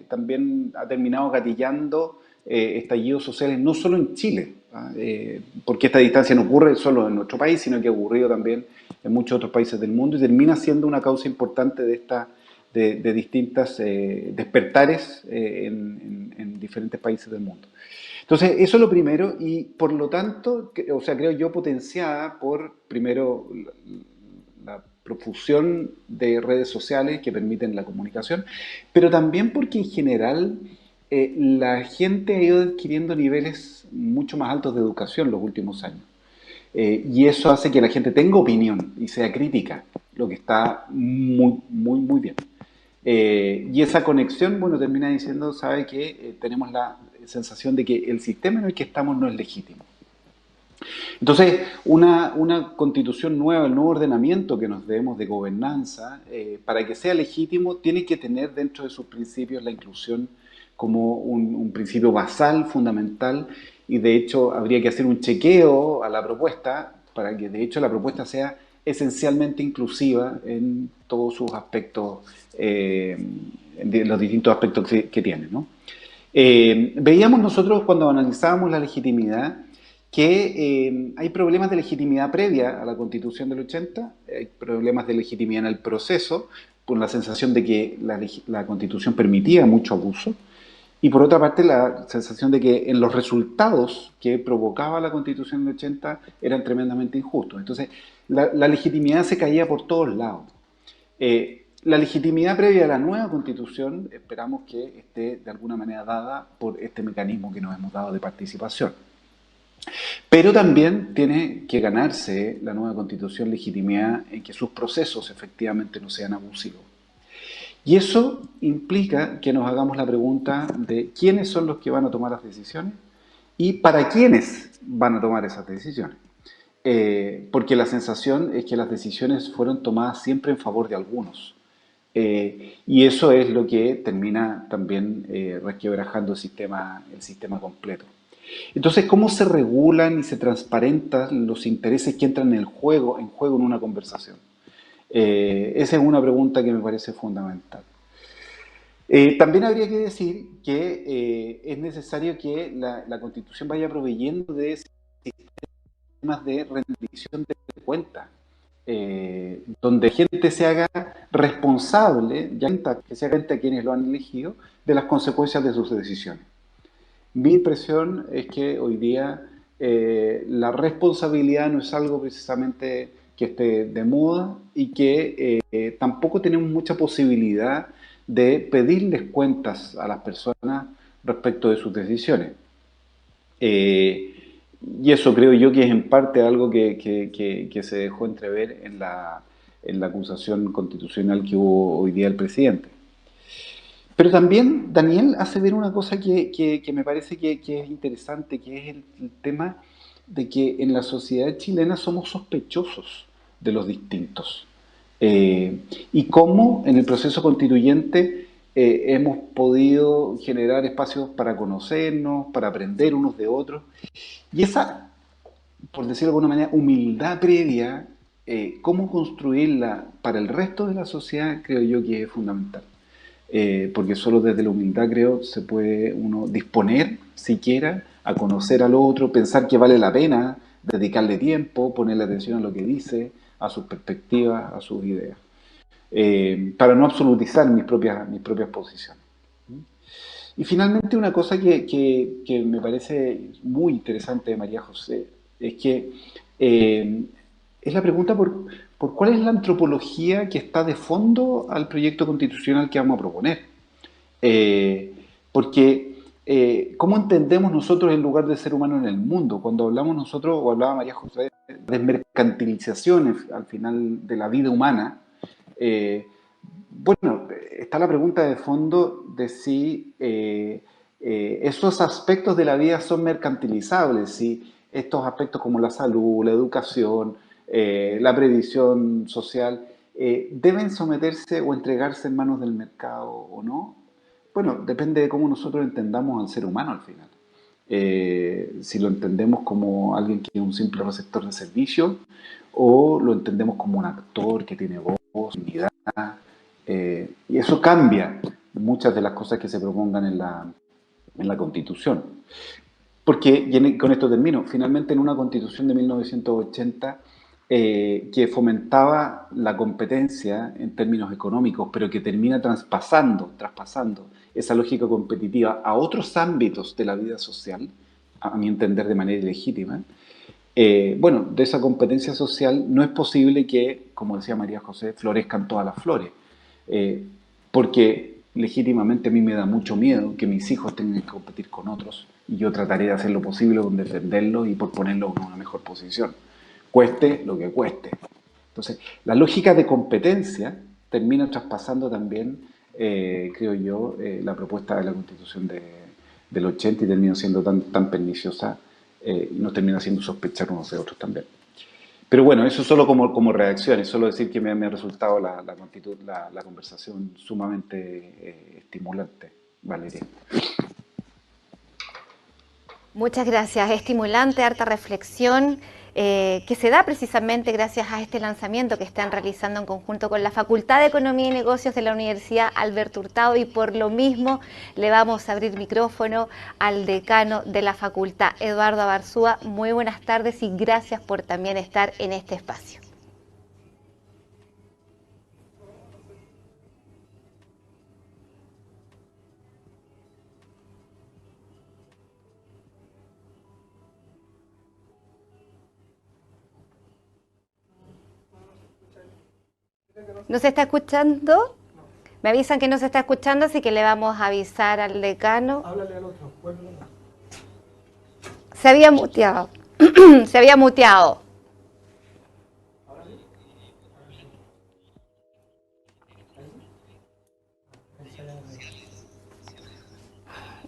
también ha terminado gatillando estallidos sociales, no solo en Chile, porque esta distancia no ocurre solo en nuestro país, sino que ha ocurrido también en muchos otros países del mundo y termina siendo una causa importante de distintas despertares en diferentes países del mundo. Entonces, eso es lo primero y por lo tanto, o sea, creo yo potenciada por, primero, la profusión de redes sociales que permiten la comunicación, pero también porque en general la gente ha ido adquiriendo niveles mucho más altos de educación los últimos años. Y eso hace que la gente tenga opinión y sea crítica, lo que está muy bien. Y esa conexión, bueno, termina diciendo, sabe que tenemos la sensación de que el sistema en el que estamos no es legítimo. Entonces, una constitución nueva, el nuevo ordenamiento que nos debemos de gobernanza, para que sea legítimo, tiene que tener dentro de sus principios la inclusión como un principio basal, fundamental, y de hecho habría que hacer un chequeo a la propuesta para que de hecho la propuesta sea esencialmente inclusiva en todos sus aspectos, de los distintos aspectos que tiene, ¿no? Veíamos nosotros cuando analizábamos la legitimidad que hay problemas de legitimidad previa a la Constitución del 80, hay problemas de legitimidad en el proceso, por la sensación de que la Constitución permitía mucho abuso, y por otra parte la sensación de que en los resultados que provocaba la Constitución del 80 eran tremendamente injustos. Entonces, la legitimidad se caía por todos lados. La legitimidad previa a la nueva Constitución esperamos que esté de alguna manera dada por este mecanismo que nos hemos dado de participación. Pero también tiene que ganarse la nueva Constitución legitimidad en que sus procesos efectivamente no sean abusivos. Y eso implica que nos hagamos la pregunta de quiénes son los que van a tomar las decisiones y para quiénes van a tomar esas decisiones. Porque la sensación es que las decisiones fueron tomadas siempre en favor de algunos. Y eso es lo que termina también resquebrajando el sistema completo. Entonces, ¿cómo se regulan y se transparentan los intereses que entran en juego en una conversación? Esa es una pregunta que me parece fundamental. También habría que decir que es necesario que la Constitución vaya proveyendo de sistemas de rendición de cuentas, donde la gente se haga responsable, que se haga cuenta a quienes lo han elegido, de las consecuencias de sus decisiones. Mi impresión es que hoy día la responsabilidad no es algo precisamente que esté de moda y que tampoco tenemos mucha posibilidad de pedirles cuentas a las personas respecto de sus decisiones. Y eso creo yo que es en parte algo que se dejó entrever en la acusación constitucional que hubo hoy día el presidente. Pero también Daniel hace ver una cosa que me parece que es interesante, que es el tema de que en la sociedad chilena somos sospechosos de los distintos. Y cómo en el proceso constituyente hemos podido generar espacios para conocernos, para aprender unos de otros. Y esa, por decirlo de alguna manera, humildad previa, cómo construirla para el resto de la sociedad, creo yo que es fundamental. Porque solo desde la humildad, creo, se puede uno disponer siquiera a conocer al otro, pensar que vale la pena dedicarle tiempo, ponerle atención a lo que dice, a sus perspectivas, a sus ideas, para no absolutizar mis propias posiciones. Y finalmente una cosa que me parece muy interesante de María José es que es la pregunta por cuál es la antropología que está de fondo al proyecto constitucional que vamos a proponer. Porque ¿cómo entendemos nosotros el lugar del ser humano en el mundo? Cuando hablamos nosotros, o hablaba María José, de desmercantilizaciones al final de la vida humana, bueno, está la pregunta de fondo de si esos aspectos de la vida son mercantilizables, si estos aspectos como la salud, la educación, la previsión social, deben someterse o entregarse en manos del mercado o no. Bueno, depende de cómo nosotros entendamos al ser humano al final. Si lo entendemos como alguien que es un simple receptor de servicio o lo entendemos como un actor que tiene voz, dignidad. Y eso cambia muchas de las cosas que se propongan en la Constitución. Porque, y con esto termino, finalmente en una Constitución de 1980 que fomentaba la competencia en términos económicos, pero que termina traspasando esa lógica competitiva a otros ámbitos de la vida social, a mi entender de manera ilegítima, bueno, de esa competencia social no es posible que, como decía María José, florezcan todas las flores. Porque legítimamente a mí me da mucho miedo que mis hijos tengan que competir con otros y yo trataré de hacer lo posible por defenderlos y por ponerlos en una mejor posición, cueste lo que cueste. Entonces, la lógica de competencia termina traspasando también, creo yo, la propuesta de la Constitución del 80 y termina siendo tan perniciosa y nos termina haciendo sospechar unos de otros también. Pero bueno, eso solo como reacción, es solo decir que me ha resultado la conversación sumamente estimulante, Valeria. Muchas gracias, estimulante, harta reflexión, que se da precisamente gracias a este lanzamiento que están realizando en conjunto con la Facultad de Economía y Negocios de la Universidad Alberto Hurtado, y por lo mismo le vamos a abrir micrófono al decano de la facultad, Eduardo Abarzúa. Muy buenas tardes y gracias por también estar en este espacio. ¿No se está escuchando? Me avisan que no se está escuchando, así que le vamos a avisar al decano. Háblale al otro. Se había muteado. Se había muteado.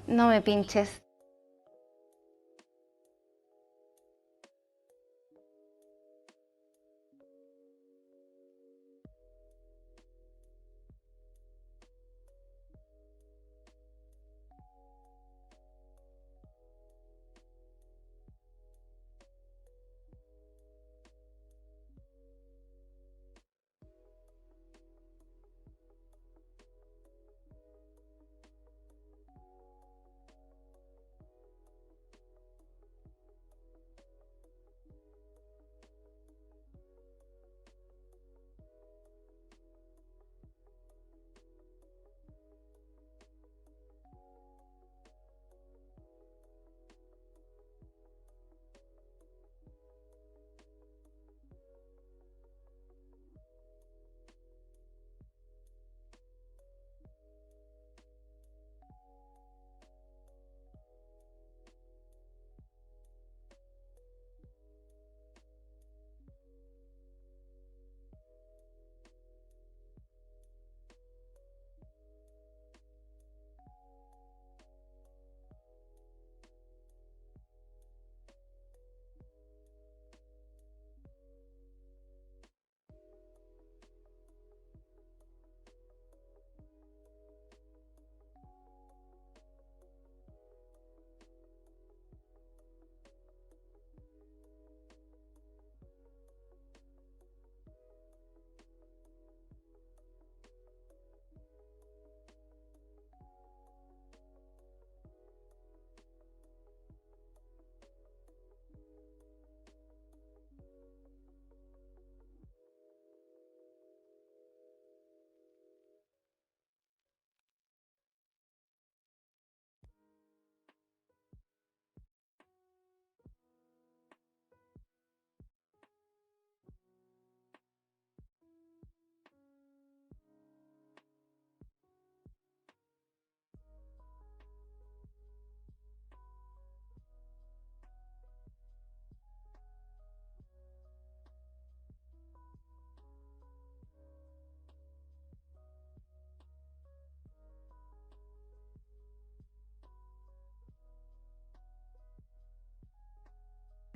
No me pinches.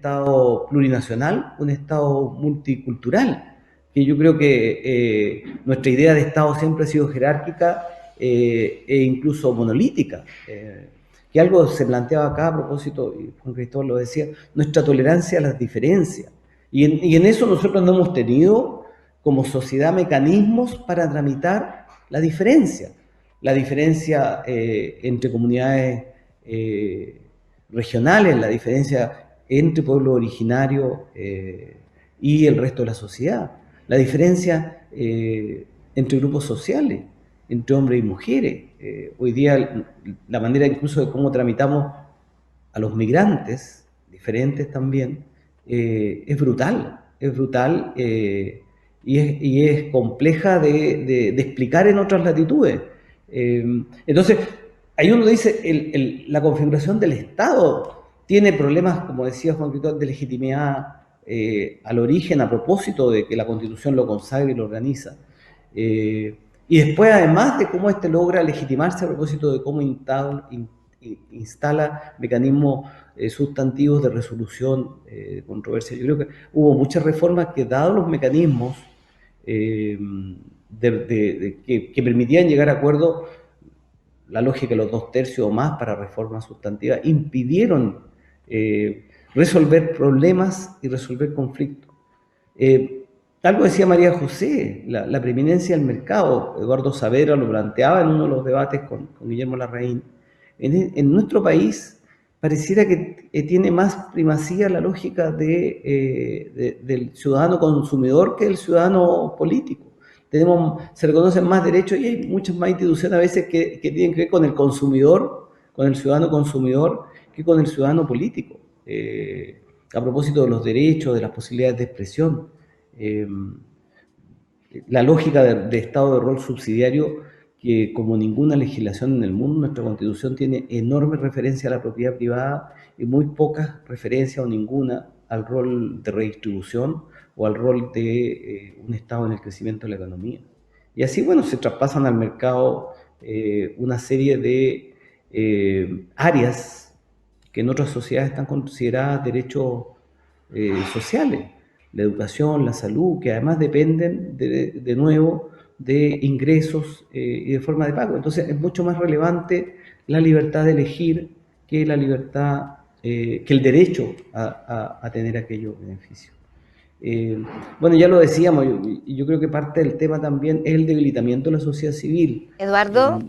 Estado plurinacional, un Estado multicultural, que yo creo que nuestra idea de Estado siempre ha sido jerárquica e incluso monolítica. Que algo se planteaba acá a propósito, y Juan Cristóbal lo decía, nuestra tolerancia a las diferencias. Y en eso nosotros no hemos tenido como sociedad mecanismos para tramitar la diferencia entre comunidades regionales, la diferencia entre pueblos originarios y el resto de la sociedad, la diferencia entre grupos sociales, entre hombres y mujeres. Hoy día la manera incluso de cómo tramitamos a los migrantes, diferentes también, es brutal y es compleja de explicar en otras latitudes. Entonces, ahí uno dice, la configuración del Estado tiene problemas, como decía Juan Cristóbal, de legitimidad al origen, a propósito de que la Constitución lo consagra y lo organiza. Y después, además de cómo logra legitimarse a propósito de cómo instala mecanismos sustantivos de resolución de controversia. Yo creo que hubo muchas reformas que, dados los mecanismos que permitían llegar a acuerdos, la lógica de los 2/3 o más para reformas sustantivas, impidieron resolver problemas y resolver conflictos. Algo decía María José, la preeminencia del mercado. Eduardo Saavedra lo planteaba en uno de los debates con Guillermo Larraín. En nuestro país pareciera que tiene más primacía la lógica del ciudadano consumidor que del ciudadano político. Se reconocen más derechos y hay muchas más instituciones a veces que tienen que ver con el consumidor, con el ciudadano consumidor, que con el ciudadano político. A propósito de los derechos, de las posibilidades de expresión. La lógica de Estado de rol subsidiario, que como ninguna legislación en el mundo, nuestra Constitución tiene enorme referencia a la propiedad privada y muy pocas referencias o ninguna al rol de redistribución o al rol de un Estado en el crecimiento de la economía. Y así, bueno, se traspasan al mercado una serie de áreas que en otras sociedades están consideradas derechos sociales. La educación, la salud, que además dependen de nuevo de ingresos y de forma de pago. Entonces es mucho más relevante la libertad de elegir que la libertad, que el derecho a tener aquellos beneficios. Bueno, ya lo decíamos, y yo creo que parte del tema también es el debilitamiento de la sociedad civil. Eduardo.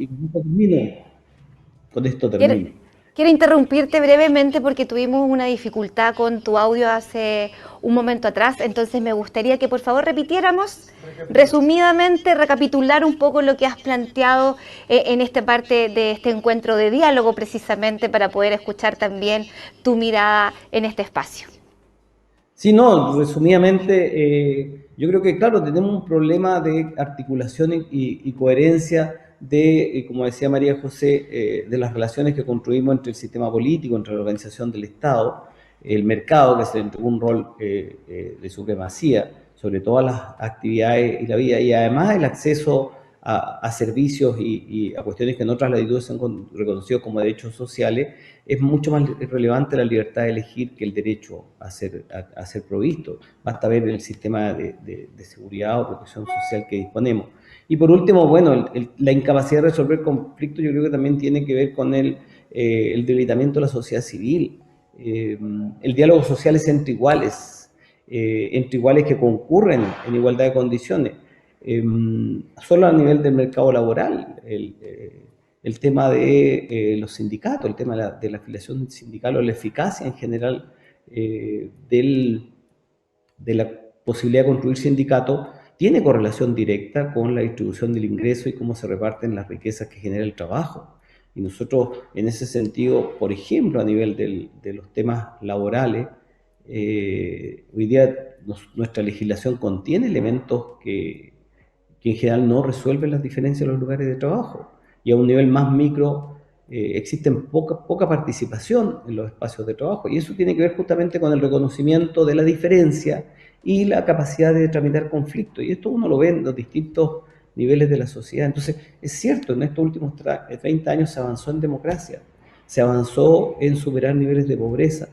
Con esto termino. Quiero interrumpirte brevemente porque tuvimos una dificultad con tu audio hace un momento atrás, entonces me gustaría que por favor repitiéramos resumidamente, recapitular un poco lo que has planteado en esta parte de este encuentro de diálogo, precisamente para poder escuchar también tu mirada en este espacio. Sí, no, resumidamente, yo creo que claro, tenemos un problema de articulación y coherencia como decía María José, de las relaciones que construimos entre el sistema político, entre la organización del Estado, el mercado, que se le entregó un rol de supremacía sobre todas las actividades y la vida, y además el acceso a servicios y a cuestiones que en otras latitudes se han reconocido como derechos sociales. Es mucho más relevante la libertad de elegir que el derecho a ser provisto. Basta ver el sistema de seguridad o protección social que disponemos. Y por último, bueno, la incapacidad de resolver conflictos yo creo que también tiene que ver con el debilitamiento de la sociedad civil. El diálogo social es entre iguales que concurren en igualdad de condiciones. Solo a nivel del mercado laboral, el tema de los sindicatos, el tema de la afiliación sindical o la eficacia en general de la posibilidad de construir sindicatos tiene correlación directa con la distribución del ingreso y cómo se reparten las riquezas que genera el trabajo. Y nosotros, en ese sentido, por ejemplo, a nivel de los temas laborales, hoy día nuestra legislación contiene elementos que en general no resuelven las diferencias en los lugares de trabajo. Y a un nivel más micro existen poca participación en los espacios de trabajo. Y eso tiene que ver justamente con el reconocimiento de la diferencia y la capacidad de tramitar conflictos. Y esto uno lo ve en los distintos niveles de la sociedad. Entonces, es cierto, en estos últimos 30 años se avanzó en democracia, se avanzó en superar niveles de pobreza,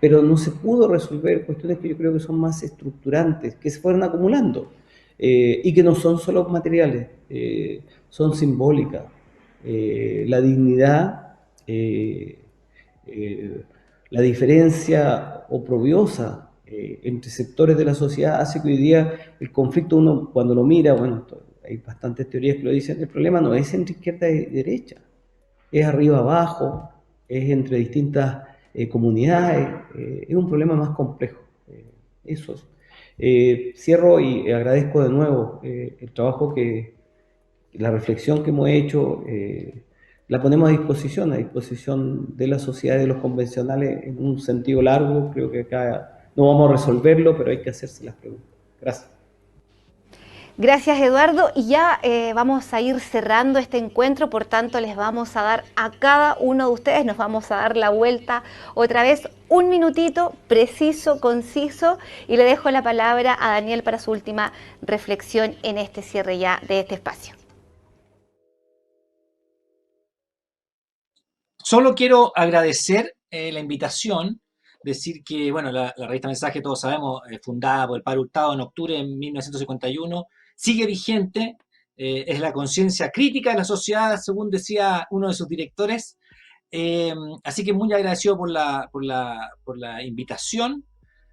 pero no se pudo resolver cuestiones que yo creo que son más estructurantes, que se fueron acumulando y que no son solo materiales, son simbólicas. La dignidad, la diferencia oprobiosa entre sectores de la sociedad hace que hoy día el conflicto, uno cuando lo mira, bueno, hay bastantes teorías que lo dicen, el problema no es entre izquierda y derecha, es arriba abajo, es entre distintas comunidades, es un problema más complejo. Eso es. Cierro y agradezco de nuevo el trabajo la reflexión que hemos hecho, la ponemos a disposición de la sociedad y de los convencionales en un sentido largo. Creo que acá no vamos a resolverlo, pero hay que hacerse las preguntas. Gracias. Gracias, Eduardo. Y ya vamos a ir cerrando este encuentro, por tanto les vamos a dar a cada uno de ustedes, nos vamos a dar la vuelta otra vez, un minutito, preciso, conciso, y le dejo la palabra a Daniel para su última reflexión en este cierre ya de este espacio. Solo quiero agradecer la invitación, decir que, bueno, la revista Mensaje, todos sabemos, fundada por el padre Hurtado en octubre de 1951, sigue vigente, es la conciencia crítica de la sociedad, según decía uno de sus directores. Así que muy agradecido por la invitación.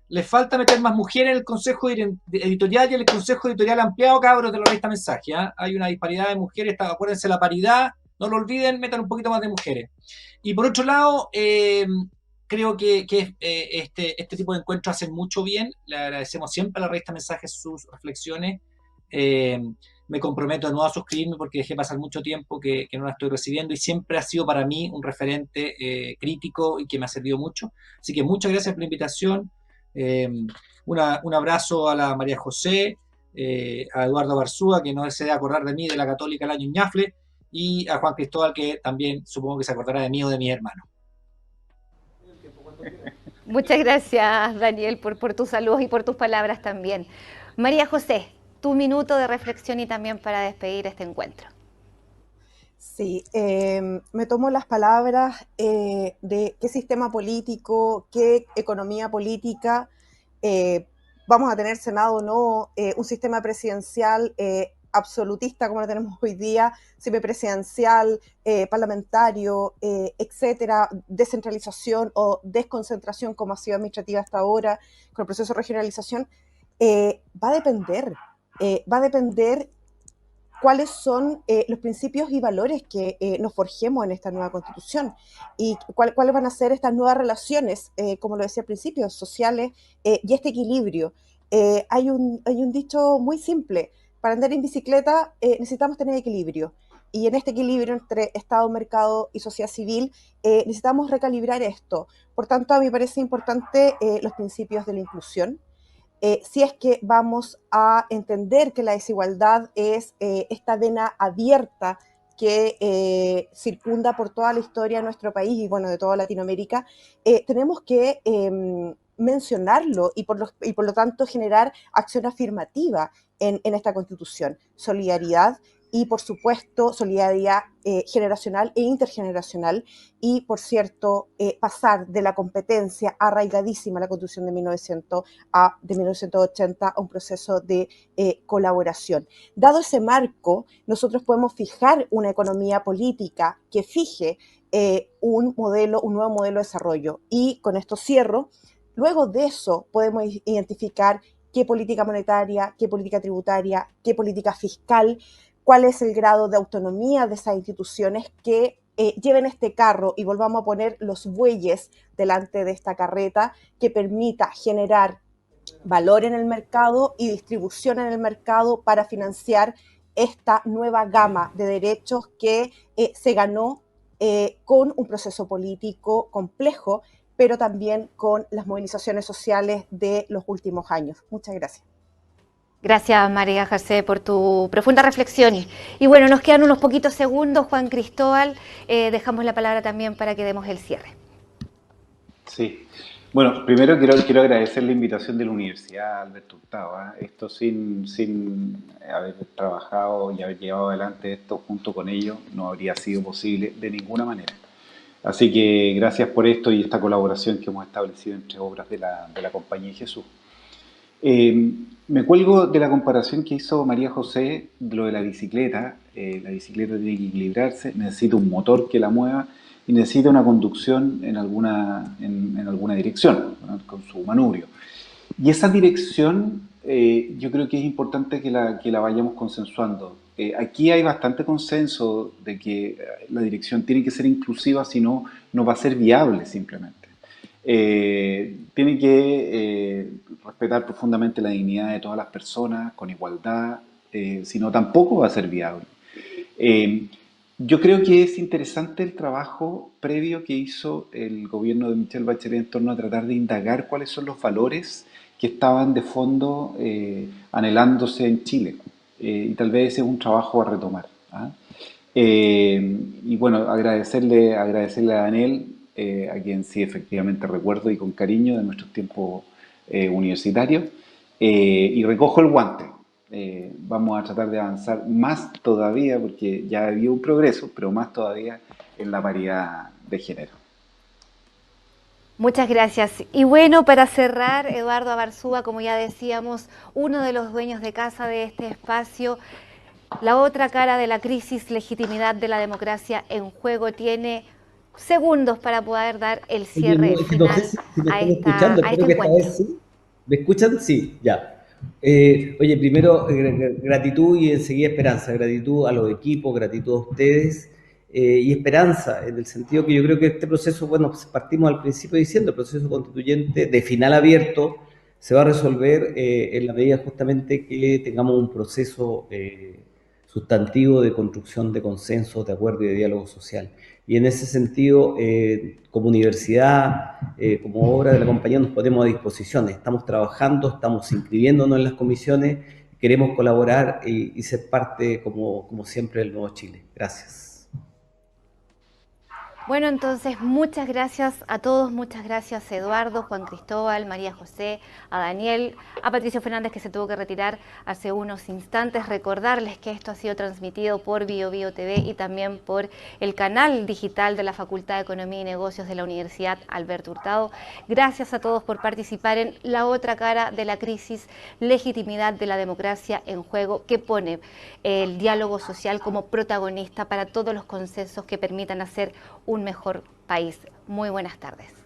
Les falta meter más mujeres en el consejo editorial y en el consejo editorial ampliado, cabros, de la revista Mensaje. Hay una disparidad de mujeres, acuérdense la paridad, no lo olviden, metan un poquito más de mujeres. Y por otro lado, creo que este tipo de encuentros hacen mucho bien. Le agradecemos siempre a la revista Mensajes sus reflexiones. Me comprometo de nuevo a suscribirme porque dejé pasar mucho tiempo que no la estoy recibiendo y siempre ha sido para mí un referente crítico y que me ha servido mucho. Así que muchas gracias por la invitación. Un abrazo a la María José, a Eduardo Barzúa, que no se debe acordar de mí, de la Católica el año Ñafle, y a Juan Cristóbal, que también supongo que se acordará de mí o de mi hermano. Muchas gracias, Daniel, por tus saludos y por tus palabras también. María José, tu minuto de reflexión y también para despedir este encuentro. Sí, me tomo las palabras de qué sistema político, qué economía política, vamos a tener Senado o no, un sistema presidencial absolutista como lo tenemos hoy día, semipresidencial, parlamentario, etcétera, descentralización o desconcentración como ha sido administrativa hasta ahora, con el proceso de regionalización, va a depender cuáles son los principios y valores que nos forjemos en esta nueva Constitución y cuáles van a ser estas nuevas relaciones, como lo decía al principio, sociales y este equilibrio. Hay un dicho muy simple: para andar en bicicleta necesitamos tener equilibrio, y en este equilibrio entre Estado, mercado y sociedad civil necesitamos recalibrar esto. Por tanto, a mí me parece importante los principios de la inclusión. Si es que vamos a entender que la desigualdad es esta vena abierta que circunda por toda la historia de nuestro país y, bueno, de toda Latinoamérica, tenemos que mencionarlo y por lo tanto generar acción afirmativa en esta Constitución. Solidaridad y, por supuesto, solidaridad generacional e intergeneracional y, por cierto, pasar de la competencia arraigadísima a la Constitución de 1980 a un proceso de colaboración. Dado ese marco, nosotros podemos fijar una economía política que fije un nuevo modelo de desarrollo. Y con esto cierro. Luego de eso podemos identificar qué política monetaria, qué política tributaria, qué política fiscal, cuál es el grado de autonomía de esas instituciones que lleven este carro y volvamos a poner los bueyes delante de esta carreta que permita generar valor en el mercado y distribución en el mercado para financiar esta nueva gama de derechos que se ganó con un proceso político complejo, pero también con las movilizaciones sociales de los últimos años. Muchas gracias. Gracias, María José, por tu profunda reflexión. Y bueno, nos quedan unos poquitos segundos, Juan Cristóbal. Dejamos la palabra también para que demos el cierre. Sí. Bueno, primero quiero agradecer la invitación de la Universidad Alberto Hurtado. Esto sin haber trabajado y haber llevado adelante esto junto con ellos no habría sido posible de ninguna manera. Así que gracias por esto y esta colaboración que hemos establecido entre obras de la Compañía de Jesús. Me cuelgo de la comparación que hizo María José de lo de la bicicleta. La bicicleta tiene que equilibrarse, necesita un motor que la mueva y necesita una conducción en alguna dirección, ¿no? Con su manubrio. Y esa dirección yo creo que es importante que la vayamos consensuando. Aquí hay bastante consenso de que la dirección tiene que ser inclusiva, si no, no va a ser viable simplemente. Tiene que respetar profundamente la dignidad de todas las personas, con igualdad, si no tampoco va a ser viable. Yo creo que es interesante el trabajo previo que hizo el gobierno de Michelle Bachelet en torno a tratar de indagar cuáles son los valores que estaban de fondo anhelándose en Chile. Y tal vez ese es un trabajo a retomar, ¿ah? Y bueno, agradecerle a Daniel, a quien sí efectivamente recuerdo y con cariño de nuestros tiempos universitarios, y recojo el guante. Vamos a tratar de avanzar más todavía, porque ya ha habido un progreso, pero más todavía en la paridad de género. Muchas gracias. Y bueno, para cerrar, Eduardo Abarzúa, como ya decíamos, uno de los dueños de casa de este espacio, la otra cara de la crisis, legitimidad de la democracia en juego, tiene segundos para poder dar el cierre final no sé si me a están escuchando, este espero que esta encuentro. vez sí. ¿Me escuchan? Sí, ya. Oye, primero gratitud y enseguida esperanza. Gratitud a los equipos, gratitud a ustedes y esperanza, en el sentido que yo creo que este proceso, bueno, pues partimos al principio diciendo, el proceso constituyente de final abierto se va a resolver en la medida justamente que tengamos un proceso sustantivo de construcción de consensos, de acuerdo y de diálogo social. Y en ese sentido, como universidad, como obra de la compañía, nos ponemos a disposición. Estamos trabajando, estamos inscribiéndonos en las comisiones, queremos colaborar y ser parte, como siempre, del Nuevo Chile. Gracias. Bueno, entonces muchas gracias a todos, muchas gracias Eduardo, Juan Cristóbal, María José, a Daniel, a Patricio Fernández, que se tuvo que retirar hace unos instantes. Recordarles que esto ha sido transmitido por BioBio TV y también por el canal digital de la Facultad de Economía y Negocios de la Universidad Alberto Hurtado. Gracias a todos por participar en La Otra Cara de la Crisis, legitimidad de la democracia en juego, que pone el diálogo social como protagonista para todos los consensos que permitan hacer un mejor país. Muy buenas tardes.